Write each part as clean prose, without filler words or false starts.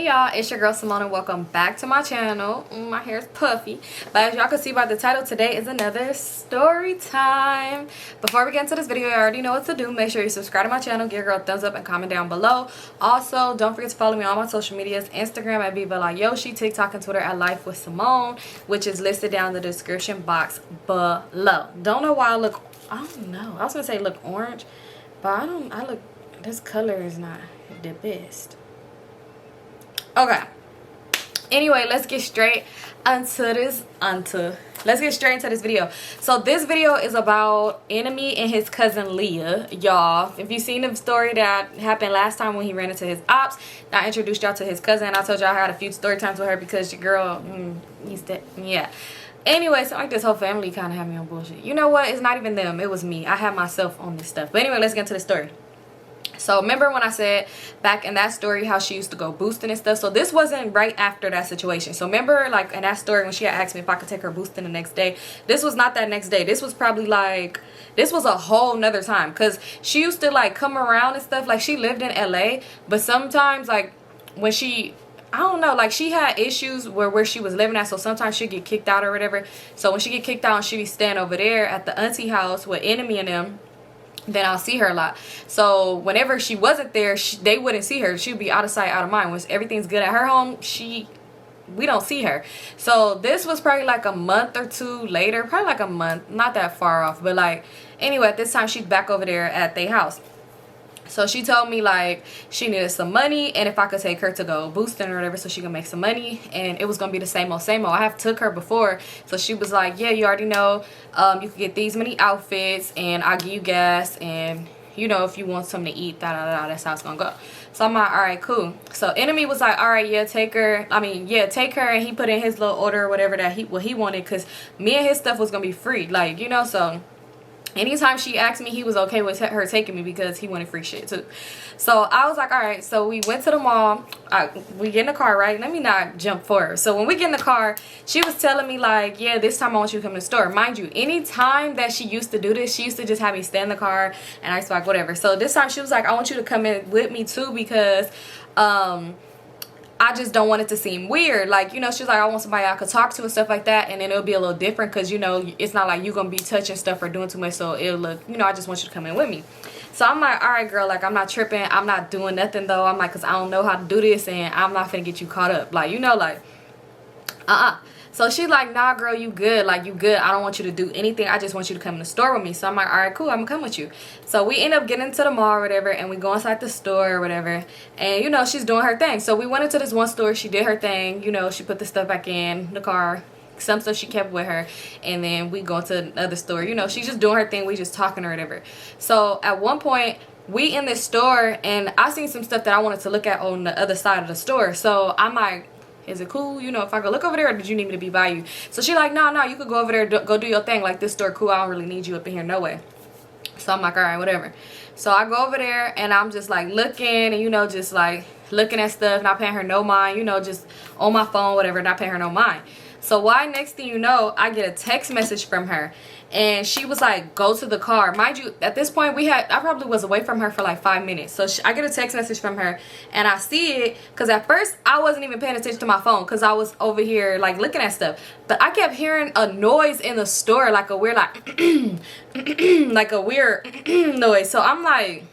Hey y'all, it's your girl Simone and welcome back to my channel. My hair is puffy, but as y'all can see by the title, today is another story time. Before we get into this video, you already know what to do. Make sure you subscribe to my channel, give a girl a thumbs up, and comment down below. Also, don't forget to follow me on my social medias: Instagram at Vivalayoshii, TikTok and Twitter at LifeWithSymone, which is listed down in the description box below. Don't know why I look, I don't know, I was gonna say look orange, but this color is not the best. Okay, anyway, let's get straight into this video. So this video is about Enemy and his cousin Leah. Y'all, if you've seen the story that happened last time when he ran into his ops, I introduced y'all to his cousin. I told y'all I had a few story times with her because your girl, he's dead. Yeah. Anyway, so like this whole family kind of had me on bullshit. You know what? It's not even them. It was me. I had myself on this stuff. But anyway, let's get into the story. So remember when I said back in that story how she used to go boosting and stuff? So this wasn't right after that situation. So remember like in that story when she had asked me if I could take her boosting the next day? This was not that next day. This was probably like, this was a whole nother time. Because she used to like come around and stuff. Like she lived in LA. But sometimes like when she, I don't know, like she had issues where she was living at. So sometimes she'd get kicked out or whatever. So when she get kicked out and she'd be staying over there at the auntie house with Enemy and them, then I'll see her a lot. So whenever she wasn't there, they wouldn't see her. She'd be out of sight, out of mind. When everything's good at her home, we don't see her. So this was probably like a month or two later, probably like a month, not that far off, but like anyway, at this time she's back over there at their house. So she told me like she needed some money and if I could take her to go boosting or whatever so she could make some money, and it was gonna be the same old same old. I have took her before, so she was like, yeah, you already know, you could get these many outfits and I'll give you gas, and you know, if you want something to eat, that's how it's gonna go. So I'm like, all right, cool. So Enemy was like, all right, yeah, take her, and he put in his little order or whatever that he wanted, because me and his stuff was gonna be free, like, you know. So anytime she asked me, he was okay with her taking me because he wanted free shit too. So I was like, all right. So we went to the mall. We get in the car, right? Let me not jump forward. So when we get in the car, she was telling me like, yeah, this time I want you to come to the store. Mind you, anytime that she used to do this, she used to just have me stay in the car and I was like, whatever. So this time she was like, I want you to come in with me too because I just don't want it to seem weird. Like, you know, she was like, I want somebody I could talk to and stuff like that. And then it'll be a little different because, you know, it's not like you're going to be touching stuff or doing too much. So it'll look, you know, I just want you to come in with me. So I'm like, all right, girl, like, I'm not tripping. I'm not doing nothing, though. I'm like, because I don't know how to do this and I'm not finna get you caught up. Like, you know, like, So she's like, nah, girl, you good. Like, you good. I don't want you to do anything. I just want you to come in the store with me. So I'm like, all right, cool. I'm going to come with you. So we end up getting to the mall or whatever, and we go inside the store or whatever. And, you know, she's doing her thing. So we went into this one store. She did her thing. You know, she put the stuff back in the car. Some stuff she kept with her. And then we go into another store. You know, she's just doing her thing. We just talking or whatever. So at one point, we in this store, and I seen some stuff that I wanted to look at on the other side of the store. So I'm like, is it cool, you know, if I go look over there, or did you need me to be by you? So she like, no, you could go over there, go do your thing. Like, this store cool, I don't really need you up in here, no way. So I'm like, all right, whatever. So I go over there and I'm just like looking and, you know, just like looking at stuff, not paying her no mind, you know, just on my phone, whatever, not paying her no mind. So why, next thing you know, I get a text message from her, and she was like, go to the car. Mind you, at this point, I probably was away from her for like 5 minutes. So I get a text message from her, and I see it, because at first, I wasn't even paying attention to my phone, because I was over here, like, looking at stuff. But I kept hearing a noise in the store, like a weird, like, like a weird noise. So I'm like,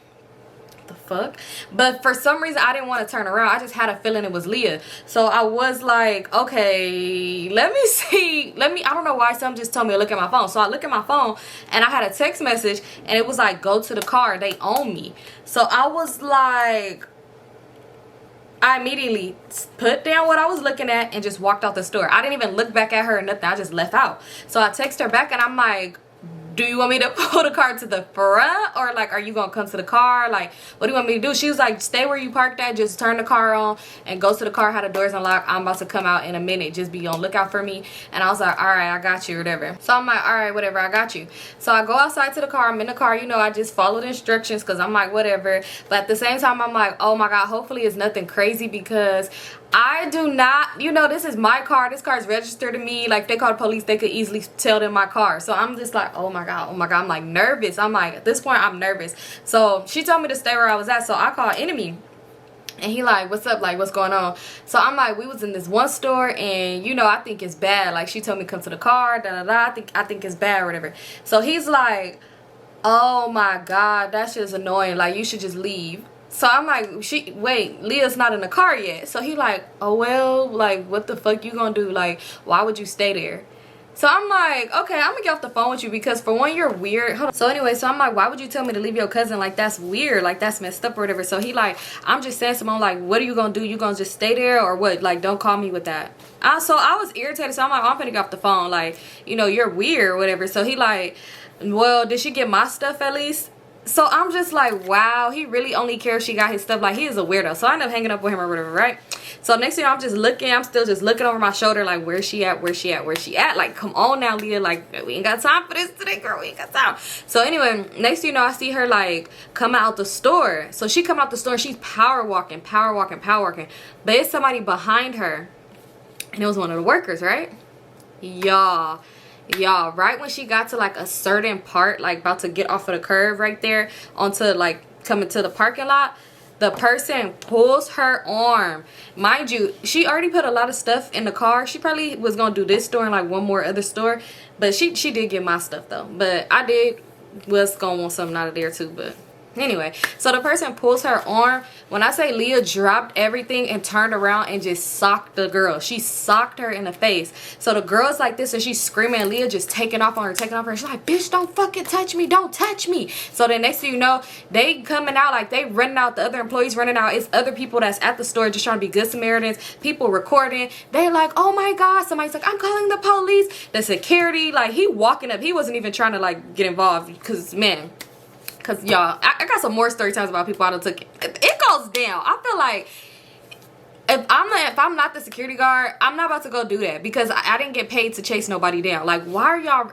the fuck? But for some reason I didn't want to turn around. I just had a feeling it was Leah. So I was like, okay, let me see, I don't know why something just told me to look at my phone. So I look at my phone and I had a text message and it was like, go to the car, they own me. So I was like, I immediately put down what I was looking at and just walked out the store. I didn't even look back at her or nothing. I just left out. So I text her back and I'm like, do you want me to pull the car to the front, or like, are you gonna come to the car? Like, what do you want me to do? She was like, stay where you parked at, just turn the car on and go to the car, have the doors unlocked. I'm about to come out in a minute, just be on lookout for me. And I was like, all right, I got you, whatever. So I'm like, all right, whatever, I got you. So I go outside to the car. I'm in the car, you know, I just followed instructions because I'm like, whatever. But at the same time, I'm like, oh my god, hopefully it's nothing crazy, because I do not, you know, this is my car. This car is registered to me. Like, if they call the police, they could easily tell them my car. So I'm just like, oh my god, I'm like nervous. I'm like, at this point, I'm nervous. So she told me to stay where I was at. So I called Enemy. And he like, what's up, like, what's going on? So I'm like, we was in this one store, and you know, I think it's bad. Like, she told me come to the car, da da da. I think it's bad or whatever. So he's like, oh my god, that's just annoying. Like, you should just leave. So I'm like, wait, Leah's not in the car yet. So he like, oh well, like, what the fuck you gonna do? Like, why would you stay there? So I'm like, okay, I'm gonna get off the phone with you because for one, you're weird. Hold on. So anyway, so I'm like, why would you tell me to leave your cousin? Like, that's weird. Like, that's messed up or whatever. So he like, I'm just saying, Symone, like, what are you gonna do? You gonna just stay there or what? Like, don't call me with that. So I was irritated. So I'm like, I'm gonna get off the phone. Like, you know, you're weird or whatever. So he like, well, did she get my stuff at least? So I'm just like, wow, he really only cares if she got his stuff. Like, he is a weirdo. So I end up hanging up with him or whatever, right? So next thing I'm just looking, I'm still just looking over my shoulder, like, where's she at? Where's she at? Where's she at? Like, come on now, Leah. Like, we ain't got time for this today, girl. We ain't got time. So anyway, next thing you know, I see her like come out the store. So she come out the store and she's power walking. But it's somebody behind her. And it was one of the workers, right? Y'all, right when she got to like a certain part, like about to get off of the curve right there onto like coming to the parking lot, the person pulls her arm. Mind you, she already put a lot of stuff in the car. She probably was gonna do this store and like one more other store, but she did get my stuff though. But I was gonna want something out of there too. But anyway, so the person pulls her arm. When I say Leah dropped everything and turned around and just socked the girl. She socked her in the face. So the girl's like this and she's screaming, and Leah just taking off on her. She's like, bitch, don't fucking touch me. Don't touch me. So then next thing you know, they coming out, like they running out, the other employees running out. It's other people that's at the store just trying to be good Samaritans. People recording. They're like, oh my God. Somebody's like, I'm calling the police. The security, like he walking up. He wasn't even trying to like get involved because, man. Because, y'all, I got some more story times about people I done took. It goes down. I feel like if I'm not the security guard, I'm not about to go do that. Because I didn't get paid to chase nobody down. Like, why are y'all...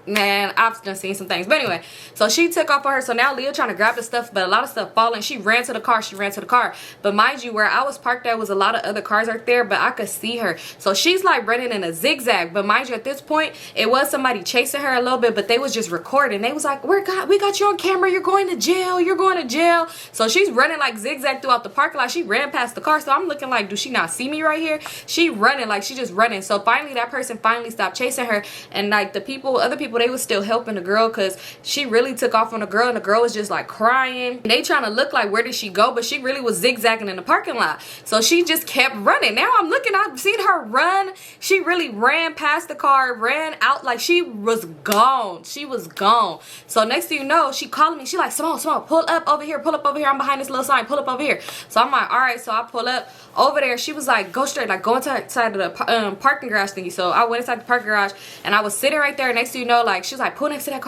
Man, I've done seen some things. But anyway, so she took off on her. So now Leah trying to grab the stuff, but a lot of stuff falling. She ran to the car. But mind you, where I was parked, there was a lot of other cars right there, but I could see her. So she's like running in a zigzag. But mind you, at this point, it was somebody chasing her a little bit, but they was just recording. They was like, we got you on camera. You're going to jail. So she's running like zigzag throughout the parking lot. She ran past the car. So I'm looking like, do she not see me right here? She running, like she just running. So finally, that person finally stopped chasing her. And like the other people, they was still helping the girl because she really took off on the girl, and the girl was just like crying. They trying to look like, where did she go? But she really was zigzagging in the parking lot. So she just kept running. Now I'm looking, I've seen her run. She really ran past the car, ran out, like she was gone. So next thing you know, she calling me. She like, Symone, pull up over here. I'm behind this little sign. Pull up over here. So I'm like, all right. So I pull up over there. She was like, go straight, like go inside of the parking garage thingy. So I went inside the parking garage, and I was sitting right there. Next thing you know, like she was like, pull next to that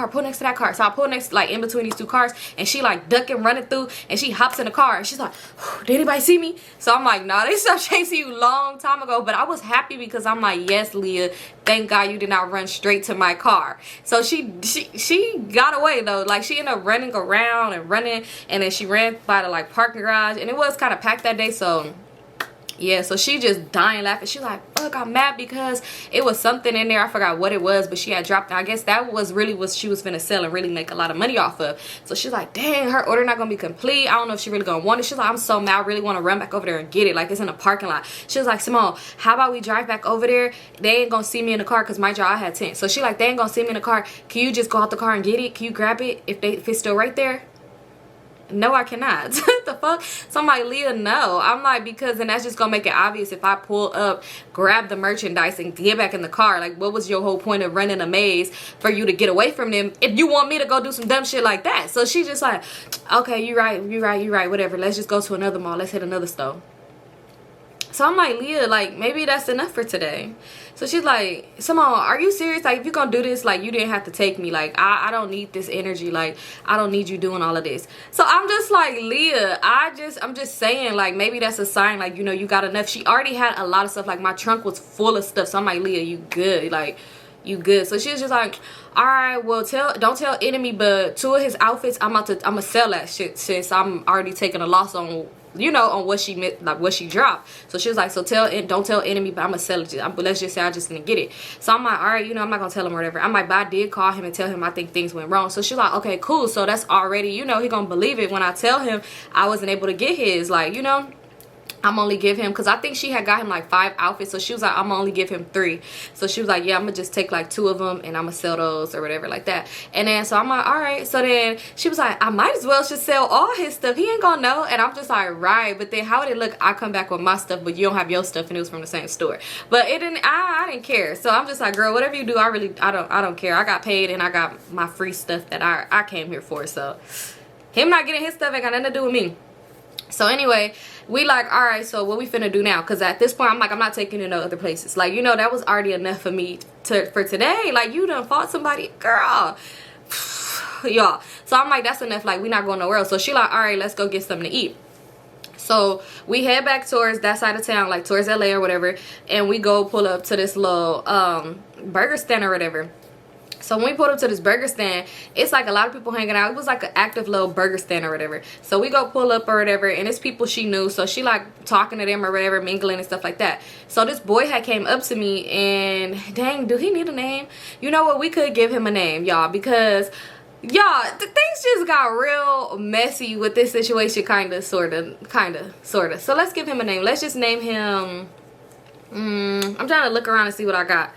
car. So I pull next, like in between these two cars, and she like ducking, running through, and she hops in the car, and she's like, did anybody see me? So I'm like, nah, they stopped chasing you long time ago. But I was happy because I'm like, yes, Leah, thank God you did not run straight to my car. So she got away though. Like she ended up running around and running, and then she ran by the like parking garage, and it was kind of packed that day. So yeah, so she just dying laughing. She like, fuck, I'm mad because it was something in there. I forgot what it was, but she had dropped it. I guess that was really what she was finna sell and really make a lot of money off of. So she's like, dang, her order not gonna be complete. I don't know if she really gonna want it. She's like, I'm so mad. I really want to run back over there and get it. Like, it's in a parking lot. She was like, Symone, how about we drive back over there? They ain't gonna see me in the car because my job, I had 10. So she like, they ain't gonna see me in the car. Can you just go out the car and get it? Can you grab it if it's still right there? No, I cannot. What the fuck? So I'm like, Leah, no. I'm like, because then that's just gonna make it obvious if I pull up, grab the merchandise, and get back in the car. Like, what was your whole point of running a maze for you to get away from them if you want me to go do some dumb shit like that? So she's just like, okay, you're right, whatever. Let's just go to another mall. Let's hit another store. So I'm like, Leah, like, maybe that's enough for today. So she's like, Symone, are you serious? Like, if you're gonna do this, like, you didn't have to take me. Like, I don't need this energy. Like, I don't need you doing all of this. So I'm just like, Leah, I'm just saying, like, maybe that's a sign, like, you know, you got enough. She already had a lot of stuff. Like, my trunk was full of stuff. So I'm like, Leah, you good? Like, you good? So she was just like, all right, well, don't tell Enemy, but 2 of his outfits, I'm gonna sell that shit since I'm already taking a loss on you know, on what she meant, like what she dropped. So she was like, so don't tell Enemy, but I'm gonna sell it. But let's just say I just didn't get it. So I'm like, all right, you know, I'm not gonna tell him or whatever. I'm like, but I did call him and tell him I think things went wrong. So she's like, okay, cool. So that's already, you know, he gonna believe it when I tell him I wasn't able to get his, like, you know. I'm only give him, because I think she had got him like 5 outfits, so she was like, I'm only give him 3. So she was like, yeah, I'm gonna just take like 2 of them and I'm gonna sell those or whatever like that. And then so I'm like, all right. So then she was like, I might as well just sell all his stuff, he ain't gonna know. And I'm just like, right. But then how would it look? I come back with my stuff but you don't have your stuff and it was from the same store. But it didn't, I didn't care. So I'm just like, girl, whatever you do, I don't care. I got paid and I got my free stuff that I came here for. So him not getting his stuff ain't got nothing to do with me. So anyway, we like, all right, so what we finna do now? Because at this point, I'm like, I'm not taking you to no other places. Like, you know, that was already enough for me for today. Like, you done fought somebody, girl. Y'all. So I'm like, that's enough. Like, we not going nowhere else. So she like, all right, let's go get something to eat. So we head back towards that side of town, like towards LA or whatever. And we go pull up to this little burger stand or whatever. So when we pulled up to this burger stand, it's like a lot of people hanging out. It was like an active little burger stand or whatever. So we go pull up or whatever, and it's people she knew. So she like talking to them or whatever, mingling and stuff like that. So this boy had came up to me, and dang, do he need a name? You know what? We could give him a name, y'all, because y'all, the things just got real messy with this situation, kind of, sort of. So let's give him a name. Let's just name him, I'm trying to look around and see what I got.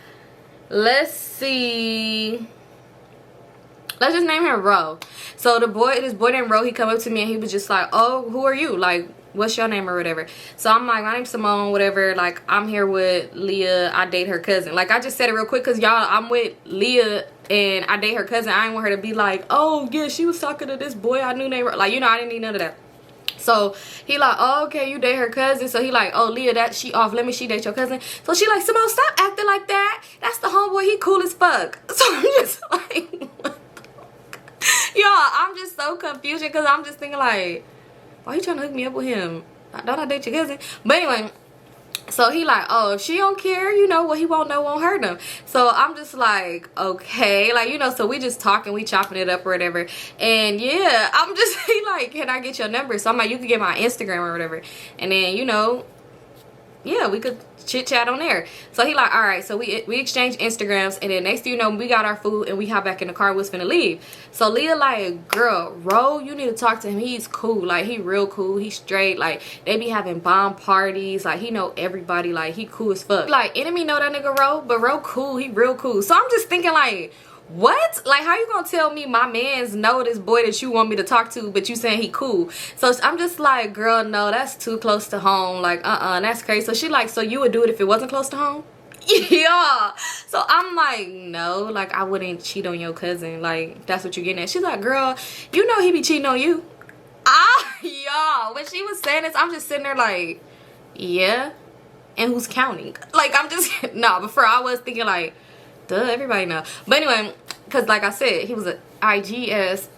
Let's see. Let's just name him Ro. So this boy named Ro, he come up to me and he was just like, oh, who are you? Like, what's your name or whatever? So I'm like, my name's Symone, whatever. Like, I'm here with Leah. I date her cousin. Like, I just said it real quick because, y'all, I'm with Leah and I date her cousin. I didn't want her to be like, oh, yeah, she was talking to this boy I knew named Ro. Like, you know, I didn't need none of that. So he like, oh, okay, you date her cousin. So he like, oh, Leah, that she off limits, she date your cousin. So she like, Symone, stop acting like that. That's the homeboy, he cool as fuck. So I'm just like, what the fuck? Y'all, I'm just so confused because I'm just thinking like, why you trying to hook me up with him? Don't I date your cousin? But anyway, so he like, oh, if she don't care, you know, what he won't know won't hurt him. So I'm just like, okay, like, you know, so we just talking, we chopping it up or whatever. And yeah, I'm just, he like, can I get your number? So I'm like, you can get my Instagram or whatever. And then, you know, yeah, we could chit chat on there. So he like, all right. So we exchanged Instagrams, and then next thing you know, we got our food and we hop back in the car. We was finna leave. So Leah like, girl, Ro, you need to talk to him. He's cool. Like, he real cool. He's straight. Like, they be having bomb parties. Like, he know everybody. Like, he cool as fuck. Like, Enemy know that nigga Ro, but Ro cool. He real cool. So I'm just thinking like, what? Like, how you gonna tell me my mans know this boy that you want me to talk to, but you saying he cool? So I'm just like, girl, no, that's too close to home. Like, that's crazy. So she like, so you would do it if it wasn't close to home? Yeah. So I'm like, no, like, I wouldn't cheat on your cousin. Like, that's what you're getting at. She's like, girl, you know he be cheating on you. Y'all, when she was saying this, I'm just sitting there like, yeah, and who's counting? Like, I'm just, no, before I was thinking like, duh, everybody know. But anyway, because like I said, he was an IGS.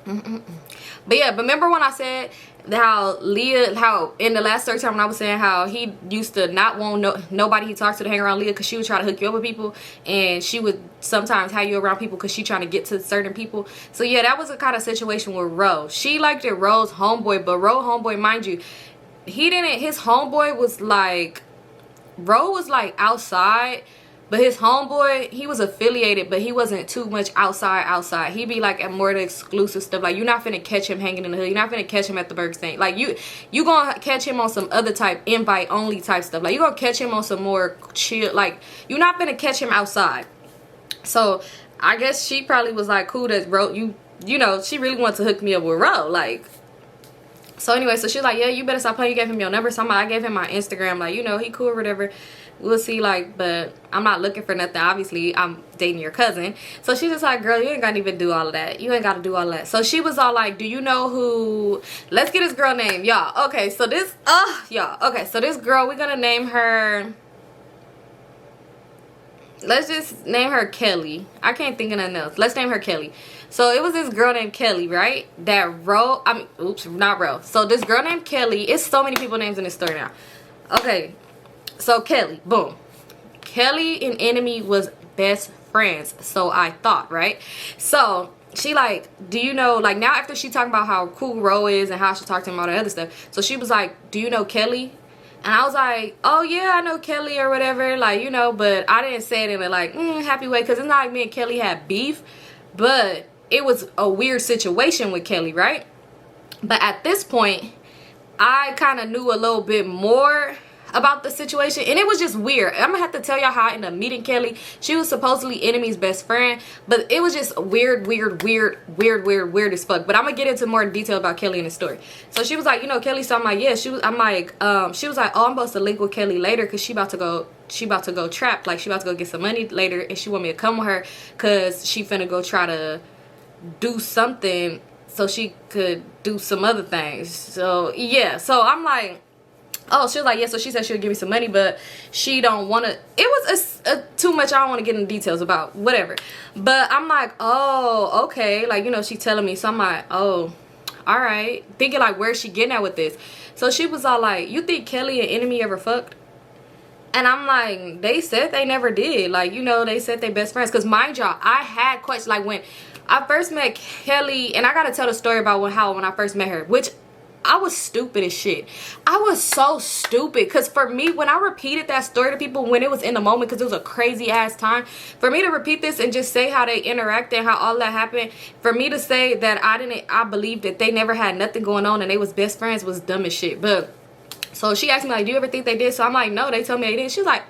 But yeah, but remember when I said how Leah, how in the last story time when I was saying how he used to not want nobody he talked to hang around Leah because she would try to hook you up with people, and she would sometimes have you around people because she trying to get to certain people. So yeah, that was a kind of situation with Ro. She liked it Ro's homeboy, but Ro homeboy, mind you, he didn't, his homeboy was like, Ro was like outside, but his homeboy, he was affiliated, but he wasn't too much outside. He be like at more the exclusive stuff. Like, you're not finna catch him hanging in the hood. You're not finna catch him at the burger stand. Like, you gonna catch him on some other type, invite only type stuff. Like, you gonna catch him on some more chill. Like, you're not finna catch him outside. So I guess she probably was like, cool, that Ro, you know, she really wanted to hook me up with Ro. Like, so anyway, so she's like, yeah, you better stop playing. You gave him your number. So I gave him my Instagram. Like, you know, he cool or whatever. We'll see, like, but I'm not looking for nothing. Obviously, I'm dating your cousin. So she's just like, girl, you ain't gotta even do all of that. You ain't gotta do all of that. So she was all like, do you know who, let's get this girl name, y'all. Okay, so this, y'all. Okay, so this girl, we're gonna name her, let's just name her Kelly. I can't think of nothing else. Let's name her Kelly. So it was this girl named Kelly, right? That Ro, I mean, oops, not Ro. So this girl named Kelly, it's so many people names in this story now. Okay. So Kelly, boom. Kelly and Enemy was best friends, so I thought, right? So she like, do you know, like now after she talking about how cool Ro is and how she talked to him all that other stuff, so she was like, do you know Kelly? And I was like, oh yeah, I know Kelly or whatever, like, you know, but I didn't say it in a like happy way, because it's not like me and Kelly had beef, but it was a weird situation with Kelly, right? But at this point, I kind of knew a little bit more about the situation, and it was just weird. I'm gonna have to tell y'all how I ended up meeting Kelly. She was supposedly Enemy's best friend, but it was just weird as fuck. But I'm gonna get into more detail about Kelly in the story. So she was like, you know Kelly? So I'm like, yeah. She was like, oh, I'm supposed to link with Kelly later because she about to go trap, like she about to go get some money later, and she want me to come with her because she finna go try to do something so she could do some other things. So yeah, so I'm like, oh, she was like, yeah, so she said she would give me some money, but she don't want to. It was too much. I don't want to get into details about whatever. But I'm like, oh, okay. Like, you know, she telling me. So I'm like, oh, all right. Thinking like, where's she getting at with this? So she was all like, you think Kelly and Enemy ever fucked? And I'm like, they said they never did. Like, you know, they said they best friends. Because mind y'all, I had questions. Like, when I first met Kelly, and I got to tell the story about when I first met her, which I was stupid as shit. I was so stupid, because for me, when I repeated that story to people when it was in the moment, because it was a crazy ass time, for me to repeat this and just say how they interacted and how all that happened, for me to say that I believed that they never had nothing going on and they was best friends was dumb as shit. But so she asked me like, do you ever think they did? So I'm like, no, they told me they didn't. She was like,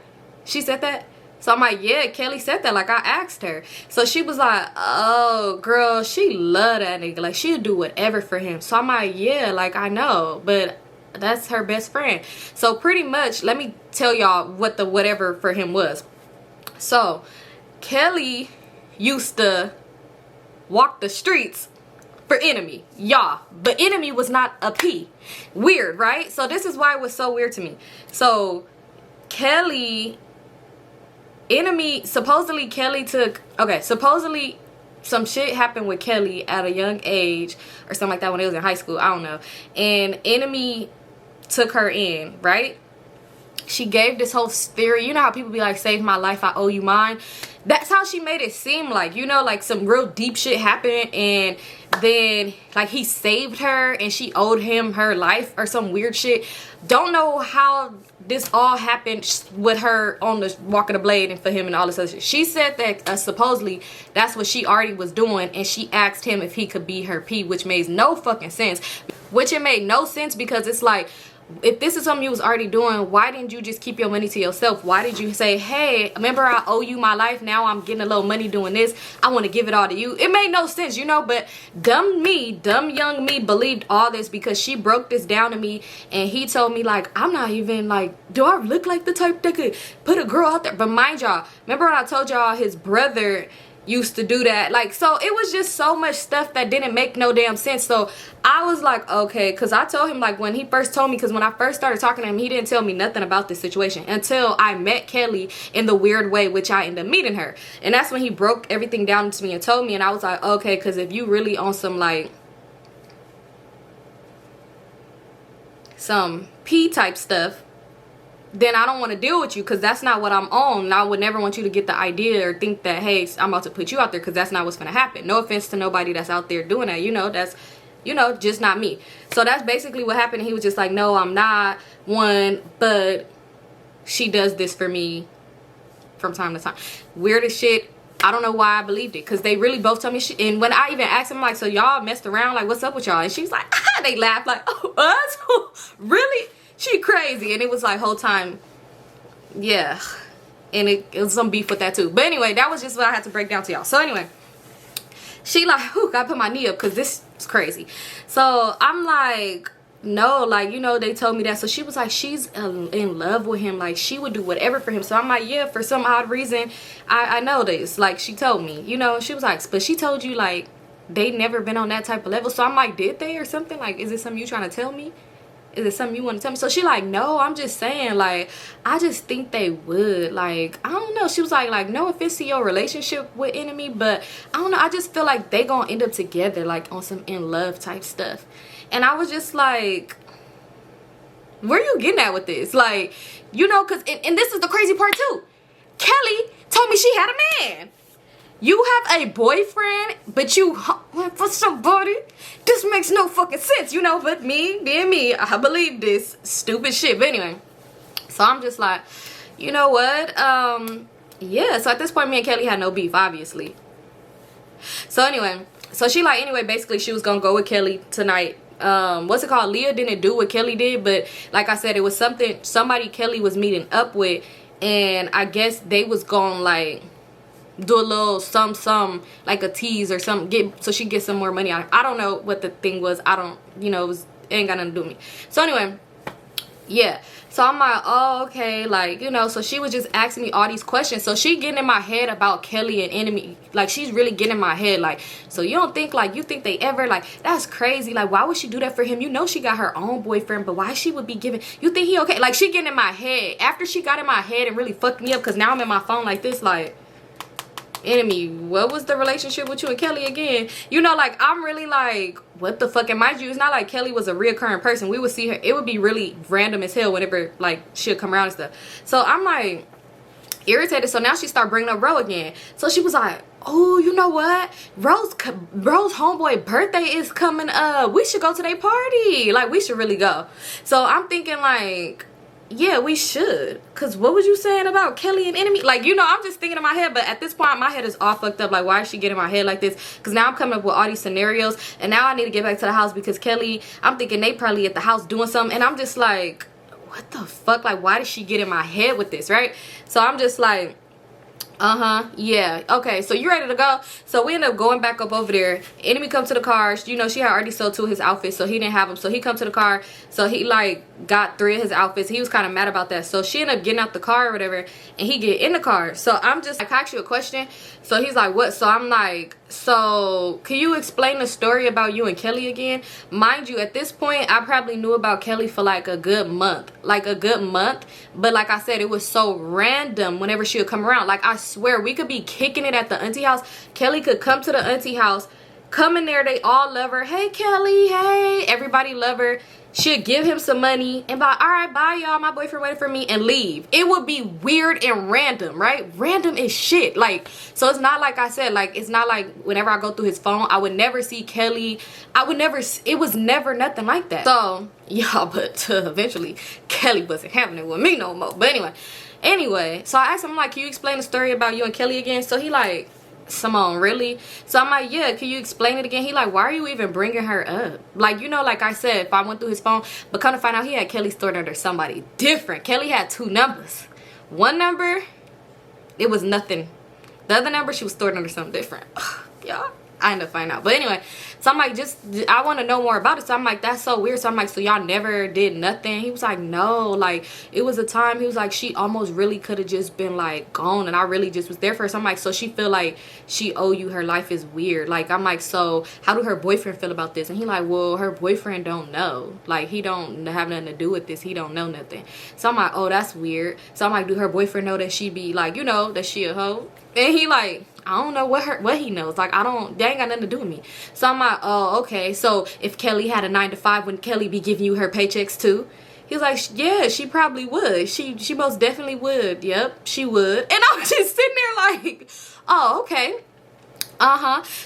she said that? So I'm like, yeah, Kelly said that. Like, I asked her. So she was like, oh, girl, she love that nigga. Like, she'll do whatever for him. So I'm like, yeah, like, I know. But that's her best friend. So pretty much, let me tell y'all what the whatever for him was. So Kelly used to walk the streets for Enemy, y'all. But Enemy was not a P. Weird, right? So this is why it was so weird to me. So Enemy, supposedly Kelly took, okay, supposedly some shit happened with Kelly at a young age or something like that when it was in high school, I don't know. And Enemy took her in, right? She gave this whole theory, you know how people be like, save my life, I owe you mine. That's how she made it seem like, you know, like some real deep shit happened, and then like he saved her and she owed him her life or some weird shit. Don't know how this all happened with her on the walking the blade and for him and all this other shit. She said that supposedly that's what she already was doing, and she asked him if he could be her P, which makes no fucking sense. Which it made no sense, because it's like, if this is something you was already doing, why didn't you just keep your money to yourself? Why did you say, hey, remember I owe you my life, now I'm getting a little money doing this, I want to give it all to you? It made no sense, you know. But dumb young me believed all this, because she broke this down to me, and he told me like, I'm not even like, do I look like the type that could put a girl out there? But mind y'all, remember when I told y'all his brother used to do that? Like, so it was just so much stuff that didn't make no damn sense. So I was like, okay, because I told him, like, when he first told me, because when I first started talking to him, he didn't tell me nothing about this situation until I met Kelly in the weird way, which I ended up meeting her. And that's when he broke everything down to me and told me, and I was like, okay, because if you really on some like some P type stuff, then I don't want to deal with you, because that's not what I'm on. And I would never want you to get the idea or think that, hey, I'm about to put you out there, because that's not what's going to happen. No offense to nobody that's out there doing that. You know, that's, you know, just not me. So that's basically what happened. He was just like, no, I'm not one, but she does this for me from time to time. Weird as shit. I don't know why I believed it, because they really both told me shit. And when I even asked him, like, so y'all messed around? Like, what's up with y'all? And she was like, ah, they laughed like, oh, us? Really? She crazy. And it was like whole time, yeah. And it was some beef with that too. But anyway, that was just what I had to break down to y'all. So anyway, she like, whew, gotta put my knee up, because this is crazy. So I'm like, no, like, you know, they told me that. So she was like, she's in love with him, like she would do whatever for him. So I'm like, yeah, for some odd reason I know this. Like, she told me, you know. She was like, but she told you like they never been on that type of level. So I'm like, did they or something? Like, is it something you trying to tell me? Is it something you want to tell me? So she like, no, I'm just saying, like, I just think they would. Like, I don't know. She was like, no offense to your relationship with Enemy, but I don't know, I just feel like they gonna end up together, like on some in love type stuff. And I was just like, where you getting at with this? Like, you know, because, and this is the crazy part too. Kelly told me she had a man. You have a boyfriend, but you went for somebody? This makes no fucking sense, you know, but me, being me, I believe this stupid shit. But anyway, so I'm just like, you know what? Yeah, so at this point, me and Kelly had no beef, obviously. So anyway, so she like, anyway, basically she was gonna go with Kelly tonight. What's it called? Leah didn't do what Kelly did, but like I said, it was somebody Kelly was meeting up with, and I guess they was gonna like do a little some like a tease or something, so she get some more money out. I don't know what the thing was. I don't, you know, it ain't got nothing to do with me. So anyway, yeah, so I'm like, oh, okay, like, you know, so she was just asking me all these questions. So she getting in my head about Kelly and Enemy. Like, she's really getting in my head, like, so you don't think, like, you think they ever, like, that's crazy, like, why would she do that for him? You know she got her own boyfriend, but why she would be giving, you think he okay? Like, she getting in my head. After she got in my head and really fucked me up, because now I'm in my phone like this, like, Enemy, what was the relationship with you and Kelly again? You know, like, I'm really like, what the fuck? And mind you, it's not like Kelly was a reoccurring person. We would see her, it would be really random as hell whenever, like, she'll come around and stuff. So I'm like irritated. So now she started bringing up Ro again. So she was like, oh, you know what, Ro's homeboy birthday is coming up, we should go to their party, like, we should really go. So I'm thinking like, yeah, we should, because what was you saying about Kelly and Enemy? Like, you know, I'm just thinking in my head, but at this point my head is all fucked up. Like, why is she getting in my head like this? Because now I'm coming up with all these scenarios, and now I need to get back to the house because Kelly, I'm thinking they probably at the house doing something, and I'm just like, what the fuck? Like, why did she get in my head with this, right? So I'm just like, yeah, okay, so you ready to go? So we end up going back up over there. Enemy come to the car. You know, she had already sold 2 of his outfits, so he didn't have them. So he come to the car, so he like got 3 of his outfits. He was kind of mad about that. So she ended up getting out the car or whatever, and he get in the car. So I'm just like, I ask you a question. So he's like, what? So I'm like, so can you explain the story about you and Kelly again? Mind you, at this point I probably knew about Kelly for like a good month, but like I said, it was so random whenever she would come around. Like, I swear we could be kicking it at the auntie house, Kelly could come to the auntie house, come in there, they all love her, hey Kelly, hey, everybody love her. She'd give him some money and be like, all right, bye y'all, my boyfriend waiting for me, and leave. It would be weird and random, right? Random as shit. Like, so it's not like I said, like, it's not like whenever I go through his phone, I would never see Kelly. It was never nothing like that. So yeah, but eventually Kelly wasn't having it with me no more. But anyway, so I asked him, like, can you explain the story about you and Kelly again? So he like, Symone, really? So I'm like, yeah, can you explain it again? He like, why are you even bringing her up? Like, you know, like I said, if I went through his phone, but come to find out he had Kelly stored under somebody different. Kelly had 2 numbers. One number, it was nothing. The other number, she was stored under something different. Y'all, I ended up finding out. But anyway, so I'm like, I want to know more about it. So I'm like, that's so weird. So I'm like, so y'all never did nothing? He was like, no, like, it was a time, he was like, she almost really could have just been like gone, and I really just was there for her. So I'm like, so she feel like she owe you, her life is weird. Like, I'm like, so how do her boyfriend feel about this? And he like, well, her boyfriend don't know, like, he don't have nothing to do with this, he don't know nothing. So I'm like, oh, that's weird. So I'm like, do her boyfriend know that she be like, you know, that she a hoe? And he like, I don't know what he knows. Like, they ain't got nothing to do with me. So I'm like, oh, okay. So if Kelly had a 9 to 5, wouldn't Kelly be giving you her paychecks too? He was like, yeah, she probably would. She most definitely would. Yep, she would. And I'm just sitting there like, oh, okay.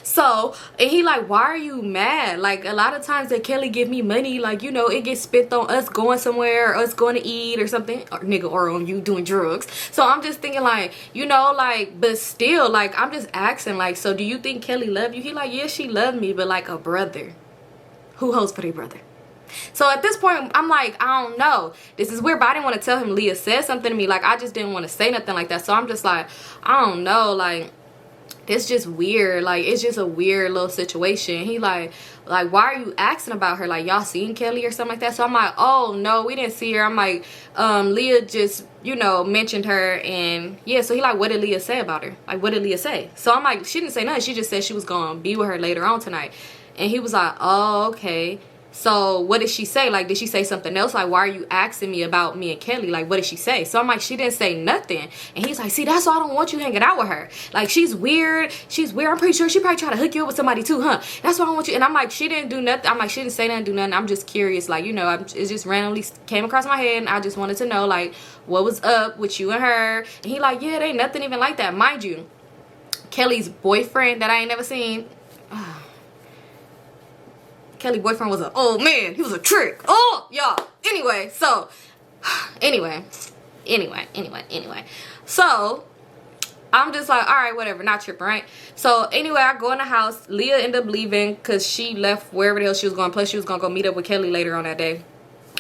So, and he like, why are you mad? Like, a lot of times that Kelly give me money, like, you know, it gets spent on us going somewhere, or us going to eat or something, or nigga, or on you doing drugs. So I'm just thinking like, you know, like, but still, like, I'm just asking, like, so do you think Kelly love you? He like, yeah, she loved me, but like a brother. Who holds for their brother? So at this point, I'm like, I don't know. This is weird, but I didn't want to tell him Leah said something to me. Like, I just didn't want to say nothing like that. So I'm just like, I don't know, like, it's just weird. Like, it's just a weird little situation. He like, why are you asking about her? Like, y'all seen Kelly or something like that? So I'm like, oh no, we didn't see her. I'm like, Leah just, you know, mentioned her, and yeah. So he like, what did Leah say about her? Like, what did Leah say? So I'm like, she didn't say nothing. She just said she was gonna be with her later on tonight. And he was like, oh, okay. So what did she say? Like, did she say something else? Like, why are you asking me about me and Kelly? Like, what did she say? So I'm like, she didn't say nothing. And he's like, see, that's why I don't want you hanging out with her. Like, she's weird. She's weird. I'm pretty sure she probably tried to hook you up with somebody too, huh? That's why I don't want you. And I'm like, she didn't do nothing. I'm like, she didn't say nothing, do nothing. I'm just curious. Like, you know, it just randomly came across my head, and I just wanted to know, like, what was up with you and her? And he like, yeah, there ain't nothing even like that. Mind you, Kelly's boyfriend that I ain't never seen. Kelly's boyfriend was an old man. He was a trick. Oh, y'all. Anyway, so anyway. So I'm just like, all right, whatever, not tripping, right? So anyway, I go in the house. Leah ended up leaving because she left wherever the hell she was going. Plus she was gonna go meet up with Kelly later on that day.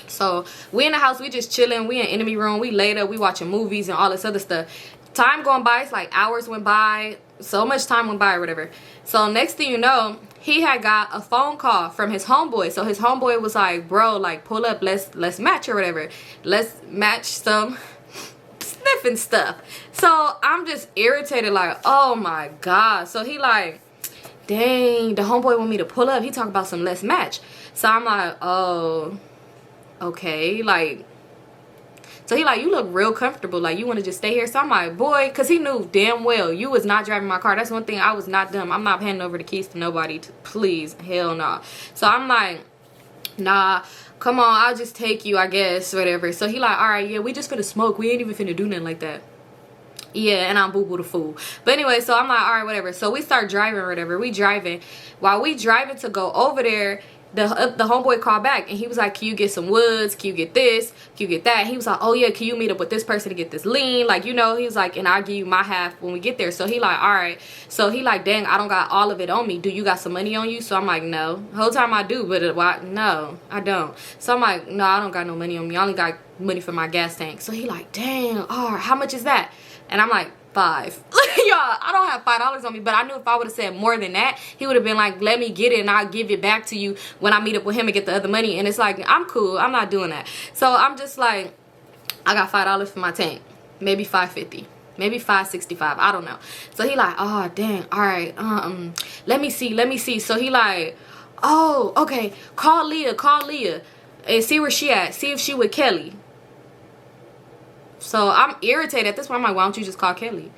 So we in the house, we just chilling, we in enemy room, we laid up, we watching movies and all this other stuff. Time going by, it's like hours went by, so much time went by or whatever. So next thing you know, he had got a phone call from his homeboy. So his homeboy was like, bro, like pull up, let's match or whatever. Let's match some sniffing stuff. So I'm just irritated, like, oh my god. So he like, dang, the homeboy want me to pull up. He talk about some let's match. So I'm like, oh, okay, like, so he like, you look real comfortable, like you want to just stay here. So I'm like, boy, because he knew damn well you was not driving my car. That's one thing, I was not dumb. I'm not handing over the keys to nobody, please, hell nah. So I'm like, nah, come on, I'll just take you, I guess, whatever. So he like, all right, yeah, we just finna smoke, we ain't even finna do nothing like that. Yeah, and I'm boo-boo the fool. But anyway, so I'm like, all right, whatever. So we start driving or whatever. We driving. While we driving to go over there, the homeboy called back and he was like, can you get some woods? Can you get this? Can you get that? He was like, oh yeah, can you meet up with this person to get this lean? Like, you know, he was like, and I'll give you my half when we get there. So he like, all right. So he like, dang, I don't got all of it on me. Do you got some money on you? So I'm like, no. The whole time I do, but no, I don't. So I'm like, no, I don't got no money on me. I only got money for my gas tank. So he like, dang, all right, how much is that? And I'm like, $5. Y'all, I don't have $5 on me, but I knew if I would have said more than that, he would have been like, let me get it and I'll give it back to you when I meet up with him and get the other money. And it's like, I'm cool, I'm not doing that. So I'm just like, I got $5 for my tank, maybe $5.50, maybe $5.65, I don't know. So he like, oh dang, all right, let me see. So he like, oh, okay, call Leah and see where she at, see if she with Kelly. So I'm irritated at this point. I'm like, why don't you just call Kelly?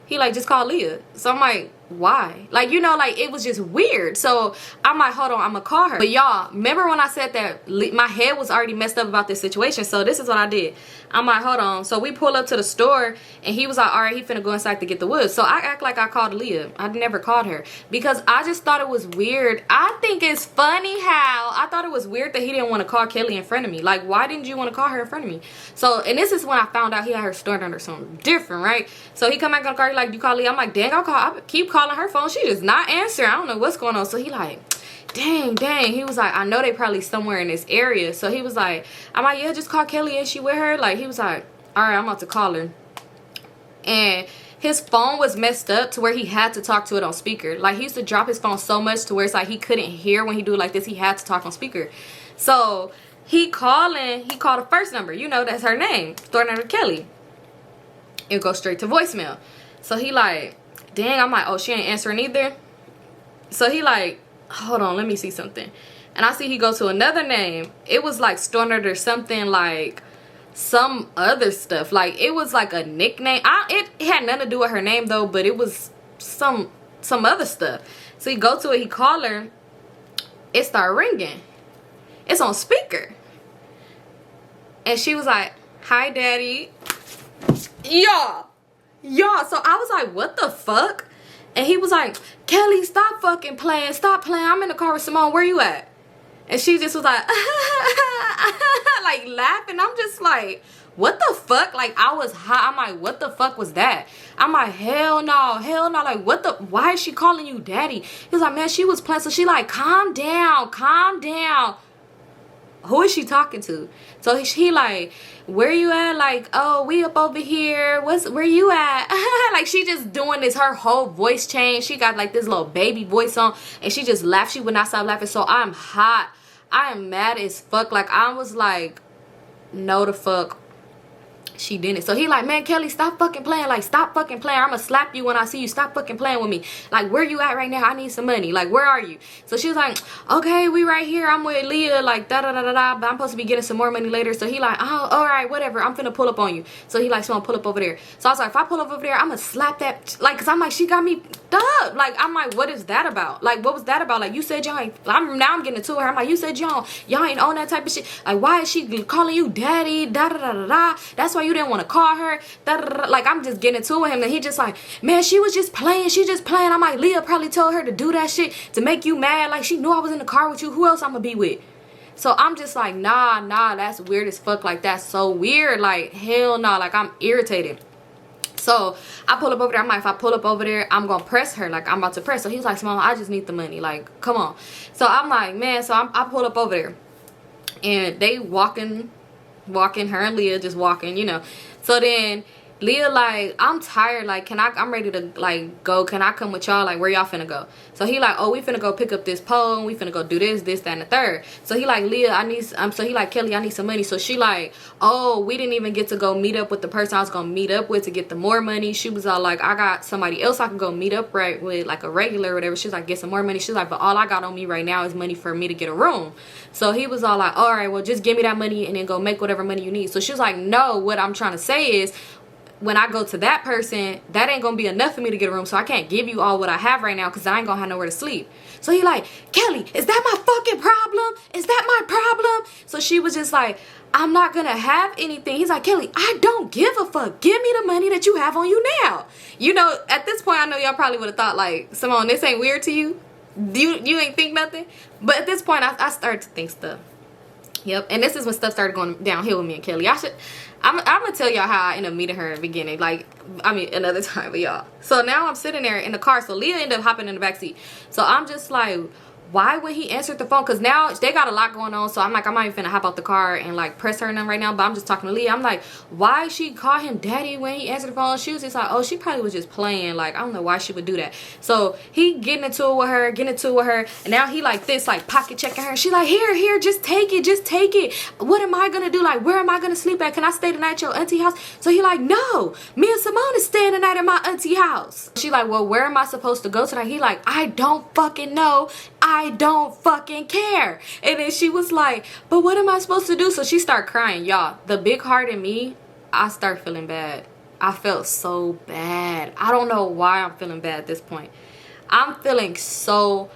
He like, just call Leah. So I'm like, why? Like, you know, like, it was just weird. So I'm like, hold on, I'm gonna call her. But y'all, remember when I said that my head was already messed up about this situation? So this is what I did. I'm like, hold on. So we pull up to the store and he was like, all right, he finna go inside to get the wood. So I act like I called Leah. I never called her because I just thought it was weird. I think it's funny how I thought it was weird that he didn't want to call Kelly in front of me. Like, why didn't you want to call her in front of me? So, and this is when I found out he had her stored under something different, right? So he come back on the car, like, you call Leah? I'm like, dang, I keep calling her phone. She just not answering. I don't know what's going on. So he like, dang. He was like, I know they probably somewhere in this area. So he was like, I'm like, yeah, just call Kelly. Is she with her? Like, he was like, all right, I'm about to call her. And his phone was messed up to where he had to talk to it on speaker. Like, he used to drop his phone so much to where it's like he couldn't hear when he do it like this. He had to talk on speaker. So he called the first number. You know, that's her name, stored under Kelly. It goes straight to voicemail. So he like, dang, I'm like, oh, she ain't answering either. So he like, hold on, let me see something. And I see he goes to another name. It was like Stoner or something, like some other stuff. Like, it was like a nickname. It had nothing to do with her name though, but it was some other stuff. So he go to it, he call her. It start ringing. It's on speaker. And she was like, hi, daddy. Y'all, so I was like, what the fuck? And he was like, Kelly, stop fucking playing. Stop playing. I'm in the car with Symone. Where you at? And she just was like, like laughing. I'm just like, what the fuck? Like, I was hot. I'm like, what the fuck was that? I'm like, hell no. Like, what the, why is she calling you daddy? He was like, man, she was playing. So she like, calm down. Who is she talking to? So he like, where you at? Like, oh, we up over here. Where you at? Like, she just doing this, her whole voice change. She got like this little baby voice on and she just laughed. She would not stop laughing. So I'm hot. I am mad as fuck. Like, I was like, no the fuck. She didn't. So he like, man, Kelly, stop fucking playing. Like, stop fucking playing. I'm gonna slap you when I see you. Stop fucking playing with me. Like, where you at right now? I need some money. Like, where are you? So she was like, okay, we right here. I'm with Leah. Like, but I'm supposed to be getting some more money later. So he like, oh, all right, whatever. I'm finna pull up on you. So he like, so I'm pull up over there. So I was like, if I pull up over there, I'm gonna slap that. Like, cause I'm like, she got me up. Like, I'm like, what is that about? Like, what was that about? Like, you said y'all ain't, now I'm getting it to her. I'm like, you said y'all ain't on that type of shit. Like, why is she calling you daddy? That's why why you didn't want to call her. Da, da, da. Like, I'm just getting into it with him. And he just like, man, she was just playing. She just playing. I'm like, Leah probably told her to do that shit to make you mad. Like, she knew I was in the car with you. Who else I'm going to be with? So I'm just like, nah, that's weird as fuck. Like, that's so weird. Like, hell no. Like, I'm irritated. So I pull up over there. I'm like, if I pull up over there, I'm gonna press her. Like, I'm about to press. So he's like, Symone, I just need the money. Like, come on. So I'm like, man. So I pull up over there, and they walking, her and Leah just walking, you know. So then Leah like, I'm tired. Like, I'm ready to like go. Can I come with y'all? Like, where y'all finna go? So he like, oh, we finna go pick up this pole, and we finna go do this, that, and the third. So he like, Leah, so he like, Kelly, I need some money. So she like, oh, we didn't even get to go meet up with the person I was gonna meet up with to get the more money. She was all like, I got somebody else I can go meet up right with, like a regular or whatever. She's like, get some more money. She's like, but all I got on me right now is money for me to get a room. So he was all like, all right, well, just give me that money and then go make whatever money you need. So she was like, no, what I'm trying to say is, when I go to that person, that ain't gonna be enough for me to get a room, so I can't give you all what I have right now because I ain't gonna have nowhere to sleep. So he like, Kelly, is that my fucking problem? Is that my problem? So she was just like, I'm not gonna have anything. He's like, Kelly, I don't give a fuck. Give me the money that you have on you now. You know, at this point, I know y'all probably would have thought like, Symone, this ain't weird to you. You ain't think nothing. But at this point, I started to think stuff. Yep, and this is when stuff started going downhill with me and Kelly. I'm gonna tell y'all how I ended up meeting her in the beginning. Like, I mean, another time, but y'all. So now I'm sitting there in the car. So Leah ended up hopping in the backseat. So I'm just like, why when he answered the phone? Because now they got a lot going on. So I'm like, I'm not even finna hop out the car and like press her and them right now. But I'm just talking to Leah. I'm like, why she call him daddy when he answered the phone? She was just like, oh, she probably was just playing. Like, I don't know why she would do that. So he getting into it with her, and now he like this, like pocket checking her. She like, here, just take it. What am I gonna do? Like, where am I gonna sleep at? Can I stay the night at your auntie house? So he like, no, me and Symone is staying the night at my auntie house. She like, well, where am I supposed to go tonight? He like, I don't fucking know. I don't fucking care. And then she was like, but what am I supposed to do? So she started crying. Y'all, the big heart in me, I start feeling bad. I felt so bad. I don't know why I'm feeling bad at this point. I'm feeling so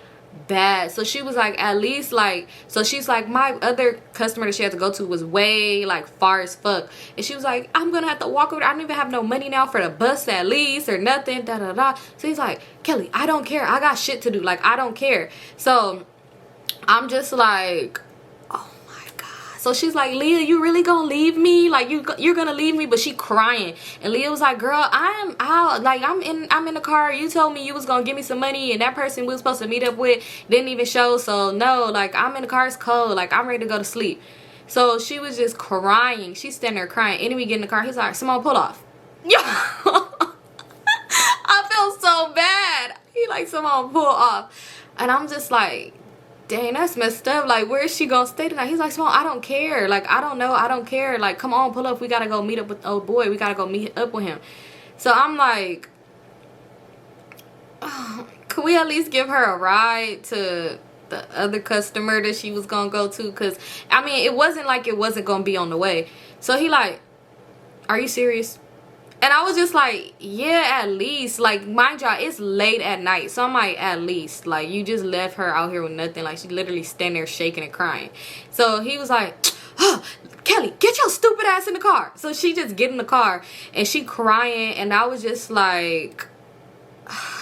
bad. So she was like, at least like, so she's like, my other customer that she had to go to was way like far as fuck, and she was like, I'm gonna have to walk over there. I don't even have no money now for the bus at least or nothing, da da da. So he's like, Kelly, I don't care, I got shit to do, like I don't care. So I'm just like, oh my god. So she's like, Leah, you really gonna leave me? Like you're gonna leave me? But she crying, and Leah was like, girl, I'm out. Like I'm in the car. You told me you was gonna give me some money, and that person we was supposed to meet up with didn't even show. So no, like I'm in the car. It's cold. Like I'm ready to go to sleep. So she was just crying. She's standing there crying. And we get in the car. He's like, Symone, pull off. Yo, I felt so bad. He like, Symone, pull off. And I'm just like, dang, that's messed up. Like, where is she gonna stay tonight? He's like, Symone, I don't care. Like, I don't know. I don't care. Like, come on, pull up. We gotta go meet up with old boy. We gotta go meet up with him. So I'm like, oh, could we at least give her a ride to the other customer that she was gonna go to? Because I mean, it wasn't like it wasn't gonna be on the way. So he like, are you serious? And I was just like, yeah, at least. Like, mind y'all, it's late at night. So I'm like, at least. Like, you just left her out here with nothing. Like, she literally standing there shaking and crying. So he was like, oh, Kelly, get your stupid ass in the car. So she just get in the car and she crying. And I was just like,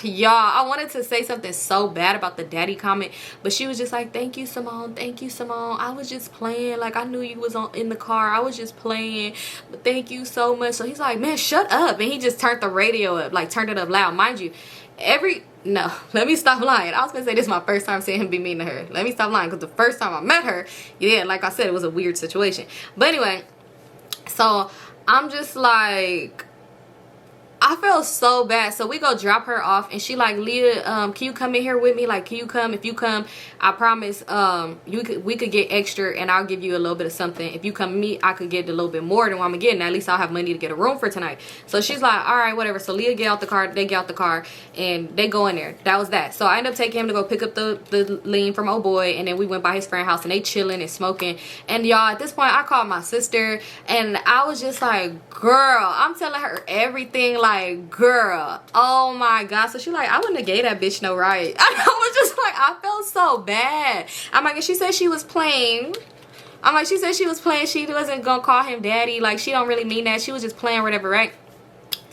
y'all, I wanted to say something so bad about the daddy comment, but she was just like, thank you, Symone, thank you, Symone, I was just playing, like I knew you was in the car, I was just playing, but thank you so much. So he's like, man, shut up. And he just turned the radio up, like turned it up loud. Mind you, no, let me stop lying. I was gonna say this is my first time seeing him be mean to her. Let me stop lying, because the first time I met her, yeah, like I said, it was a weird situation. But anyway, so I'm just like, I felt so bad. So we go drop her off, and she like, Leah, can you come in here with me? Like, can you come? If you come, I promise we could get extra, and I'll give you a little bit of something. If you come with me, I could get a little bit more than what I'm getting. At least I'll have money to get a room for tonight. So she's like, all right, whatever. So Leah get out the car, they get out the car, and they go in there. That was that. So I ended up taking him to go pick up the lean from old boy, and then we went by his friend's house, and they chilling and smoking. And y'all, at this point, I called my sister, and I was just like, girl, I'm telling her everything, like, girl, oh my god. So she like, I wouldn't have gave that bitch no right. I was just like, I felt so bad. I'm like, and she said she was playing. I'm like, she said she was playing. She wasn't gonna call him daddy. Like, she don't really mean that. She was just playing or whatever, right?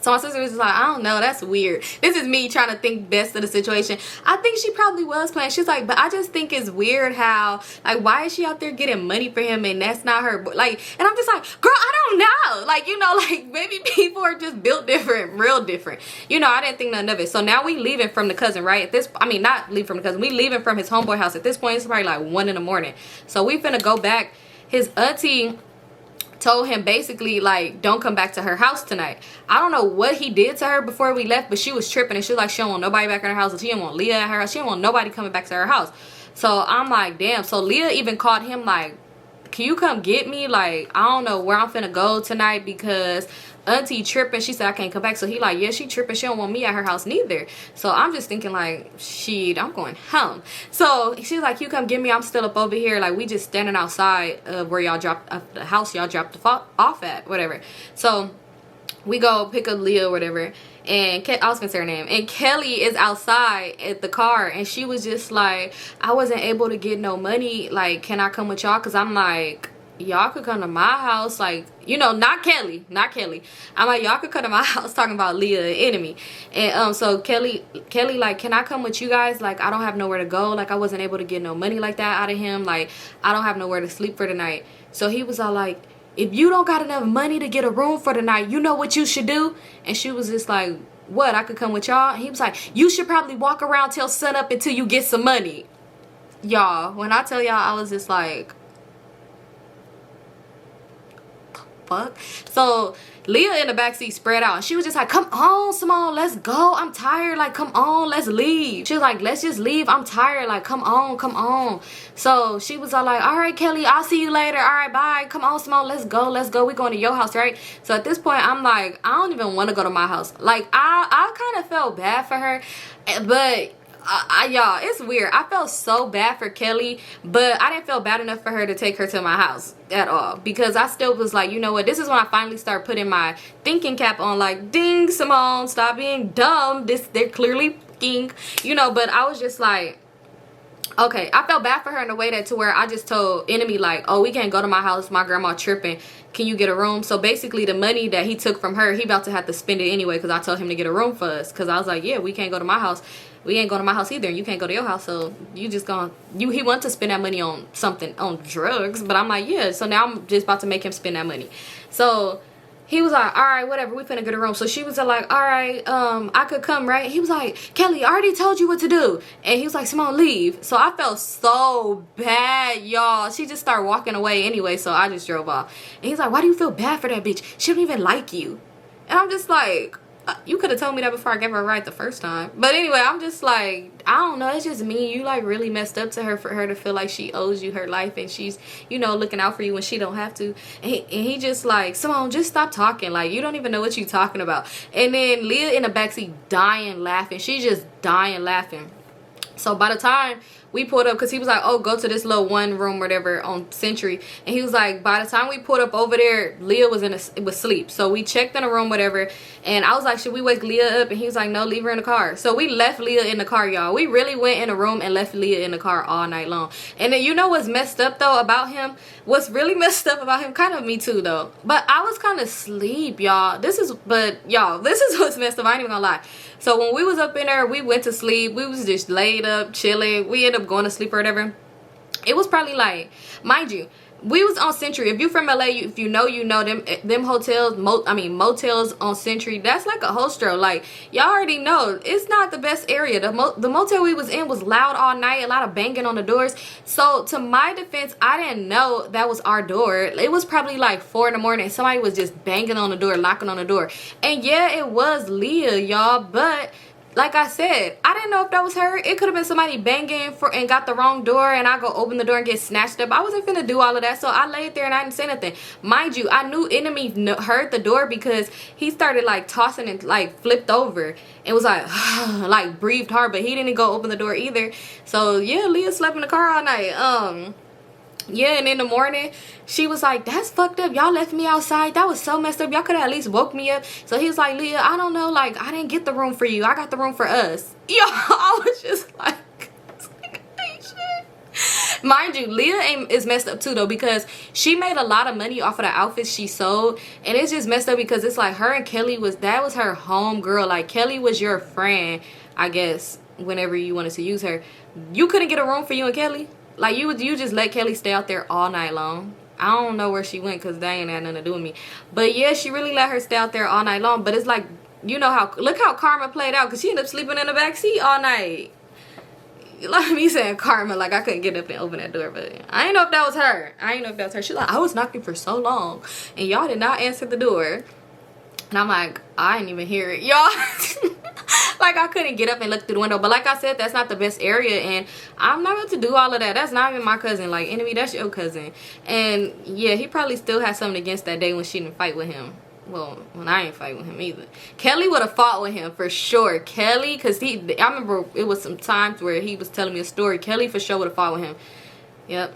So my sister was just like, I don't know, that's weird. This is me trying to think best of the situation. I think she probably was playing. She's like, but I just think it's weird how, like, why is she out there getting money for him and that's not her, like, and I'm just like, girl, I don't know. Like, you know, like, maybe people are just built different, real different. You know, I didn't think none of it. So now we leaving from the cousin, right? At this, I mean, not leaving from the cousin. We leaving from his homeboy house. At this point, it's probably like 1 in the morning. So we finna go back. His auntie told him basically like, don't come back to her house tonight. I don't know what he did to her before we left, but she was tripping and she was like, she don't want nobody back in her house. She didn't want Leah at her house. She didn't want nobody coming back to her house. So I'm like, damn. So Leah even called him like, can you come get me? Like, I don't know where I'm finna go tonight because auntie tripping. She said I can't come back. So he like, yeah, she tripping. She don't want me at her house neither. So I'm just thinking like, shit, I'm going home. So she's like, you come get me. I'm still up over here. Like, we just standing outside of where y'all dropped the house y'all dropped off at, whatever. So we go pick up Leah or whatever, and I was gonna say her name, and Kelly is outside at the car, and she was just like, I wasn't able to get no money, like, can I come with y'all? Because I'm like, y'all could come to my house, like, you know, not Kelly. I'm like, y'all could come to my house, talking about Leah, the enemy. And so Kelly like, can I come with you guys? Like, I don't have nowhere to go. Like, I wasn't able to get no money like that out of him. Like, I don't have nowhere to sleep for the night. So he was all like, if you don't got enough money to get a room for the night, you know what you should do? And she was just like, what, I could come with y'all? And he was like, you should probably walk around till sun up until you get some money. Y'all, when I tell y'all, I was just like, fuck. So Leah in the backseat spread out, and she was just like, come on, Symone, let's go. I'm tired. Like, come on, let's leave. She was like, let's just leave. I'm tired. Like, come on. So she was all like, all right, Kelly, I'll see you later. All right, bye. Come on, Symone, let's go. We going to your house, right? So at this point, I'm like, I don't even want to go to my house. Like, I kind of felt bad for her, but y'all, it's weird. I felt so bad for Kelly, but I didn't feel bad enough for her to take her to my house at all, because I still was like, you know what, this is when I finally start putting my thinking cap on, like, ding, Symone, stop being dumb. They're clearly fucking, you know. But I was just like, okay, I felt bad for her in a way that to where I just told enemy like, oh, we can't go to my house, my grandma tripping, can you get a room? So basically the money that he took from her, he about to have to spend it anyway, because I told him to get a room for us, because I was like, yeah, we can't go to my house, we ain't going to my house either, and you can't go to your house, so you just gonna, he want to spend that money on something, on drugs. But I'm like, yeah, so now I'm just about to make him spend that money. So he was like, all right, whatever, we finna get a room. So she was like, all right, I could come, right? He was like, Kelly, I already told you what to do. And he was like, Symone, leave. So I felt so bad, y'all. She just started walking away anyway, so I just drove off. And he's like, why do you feel bad for that bitch? She don't even like you. And I'm just like, you could have told me that before I gave her a ride the first time. But anyway, I'm just like, I don't know, it's just me. You like really messed up to her for her to feel like she owes you her life, and she's, you know, looking out for you when she don't have to. And he just like, Symone, just stop talking. Like, you don't even know what you talking about. And then Leah in the backseat dying laughing. She's just dying laughing. So by the time we pulled up, because he was like, oh, go to this little one room whatever on Century, and he was like, by the time we pulled up over there, Leah was was asleep. So we checked in a room whatever, and I was like, should we wake Leah up? And he was like, no, leave her in the car. So we left Leah in the car, y'all. We really went in a room and left Leah in the car all night long. And then, you know what's messed up though about him, what's really messed up about him, kind of me too though, but I was kind of asleep, y'all. This is what's messed up, I ain't even gonna lie. So when we was up in there, we went to sleep. We was just laid up, chilling. We ended up going to sleep or whatever. It was probably like, mind you, we was on Century. If you from LA, if you know them hotels, motels on Century, that's like a hostro. Like, y'all already know, it's not the best area. The motel we was in was loud all night, a lot of banging on the doors. So to my defense, I didn't know that was our door. It was probably like 4 in the morning. Somebody was just banging on the door, knocking on the door. And yeah, it was Leah, y'all, but like I said, I didn't know if that was her. It could have been somebody banging and got the wrong door, and I go open the door and get snatched up. I wasn't finna do all of that, so I laid there and I didn't say nothing. Mind you, I knew enemy heard the door because he started like tossing and like flipped over. It was like, like breathed hard, but he didn't go open the door either. So yeah, Leah slept in the car all night. Yeah, and in the morning, she was like, that's fucked up. Y'all left me outside. That was so messed up. Y'all could have at least woke me up. So he was like, Leah, I don't know. Like, I didn't get the room for you. I got the room for us. Yo, I was just like, shit. Mind you, Leah is messed up too though, because she made a lot of money off of the outfits she sold, and it's just messed up because it's like her and Kelly that was her home girl. Like Kelly was your friend, I guess, whenever you wanted to use her. You couldn't get a room for you and Kelly? Like you just let Kelly stay out there all night long? I don't know where she went because they ain't had nothing to do with me. But yeah, she really let her stay out there all night long. But it's like, you know how, look how Karma played out, because she ended up sleeping in the back seat all night. Like me saying Karma, like I couldn't get up and open that door, but I didn't know if that was her. I didn't know if that was her. She's like, I was knocking for so long and y'all did not answer the door. And I'm like, I didn't even hear it, y'all. Like I couldn't get up and look through the window. But like I said, that's not the best area, and I'm not about to do all of that. That's not even my cousin. Like, Enemy, that's your cousin. And yeah, he probably still had something against that day when she didn't fight with him. Well, when I ain't fight with him either. Kelly would have fought with him for sure. Kelly, because I remember it was some times where he was telling me a story. Kelly for sure would have fought with him. Yep.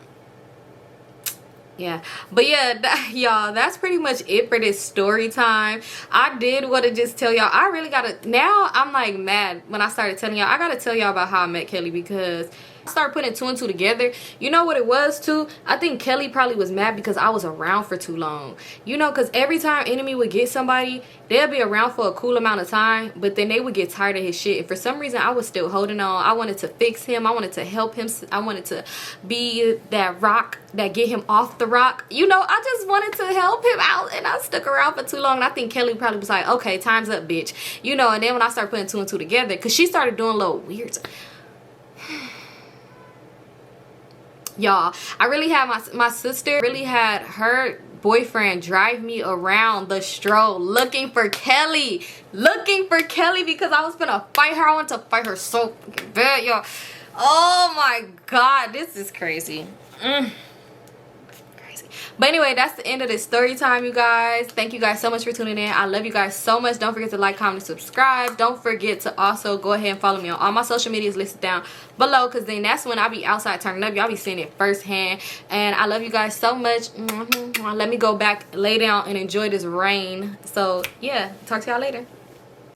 Yeah, but yeah, y'all, that's pretty much it for this story time. I did want to just tell y'all, I really gotta, now I'm like mad when I started telling y'all. I gotta tell y'all about how I met Kelly, because I started putting 2 and 2 together. You know what it was too? I think Kelly probably was mad because I was around for too long. You know, because every time Enemy would get somebody, they'll be around for a cool amount of time, but then they would get tired of his shit. And for some reason, I was still holding on. I wanted to fix him. I wanted to help him. I wanted to be that rock that get him off the rock. You know, I just wanted to help him out, and I stuck around for too long. And I think Kelly probably was like, okay, time's up, bitch. You know, and then when I started putting 2 and 2 together, because she started doing little weird... Y'all, I really had my sister really had her boyfriend drive me around the stroll looking for Kelly because I was gonna fight her. I want to fight her so fucking bad, y'all. Oh my god, this is crazy. Crazy. But anyway, that's the end of this story time, you guys. Thank you guys so much for tuning in. I love you guys so much. Don't forget to like, comment, and subscribe. Don't forget to also go ahead and follow me on all my social medias listed down below, because then that's when I be outside turning up. Y'all be seeing it firsthand. And I love you guys so much. Let me go back, lay down, and enjoy this rain. So yeah, talk to y'all later.